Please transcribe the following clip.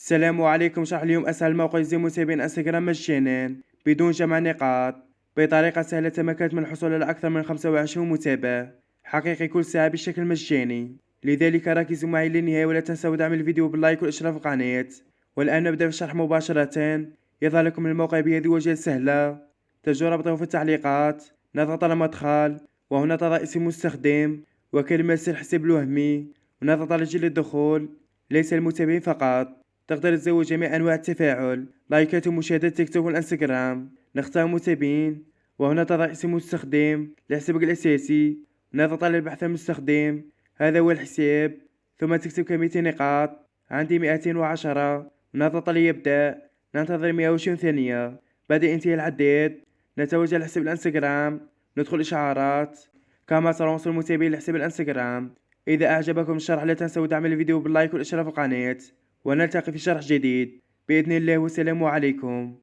السلام عليكم. شرح اليوم أسهل موقع يلزم متابعين انستغرام مجانا بدون جمع نقاط بطريقة سهلة تمكنت من الحصول على أكثر من 25 متابع حقيقي كل ساعة بشكل مجاني. لذلك ركزوا معي للنهاية ولا تنسوا دعم الفيديو باللايك والاشتراك في القناة. والآن نبدأ في الشرح مباشرة. يظهر لكم الموقع بهذه الواجهة السهلة، تجدون رابطه في التعليقات. نضغط على مدخل وهنا تضع اسم المستخدم وكلمة سر الحساب الوهمي ونضغط على جل الدخول. ليس المتابعين فقط، تقدر تزود جميع أنواع التفاعل، لايكات ومشاهدات تيك توك والانستغرام. نختار متابعين وهنا تضع اسم المستخدم لحسابك الأساسي. نضغط على البحث عن المستخدم، هذا هو الحساب، ثم تكتب كمية نقاط. عندي 210. نضغط على يبدأ، ننتظر 120 ثانية. بعد انتهاء العداد نتوجه لحساب الانستغرام، ندخل إشعارات. كما ترى وصل المتابعين لحساب الانستغرام. إذا أعجبكم الشرح لا تنسوا دعم الفيديو باللايك والاشتراك في القناة، ونلتقي في شرح جديد بإذن الله. والسلام عليكم.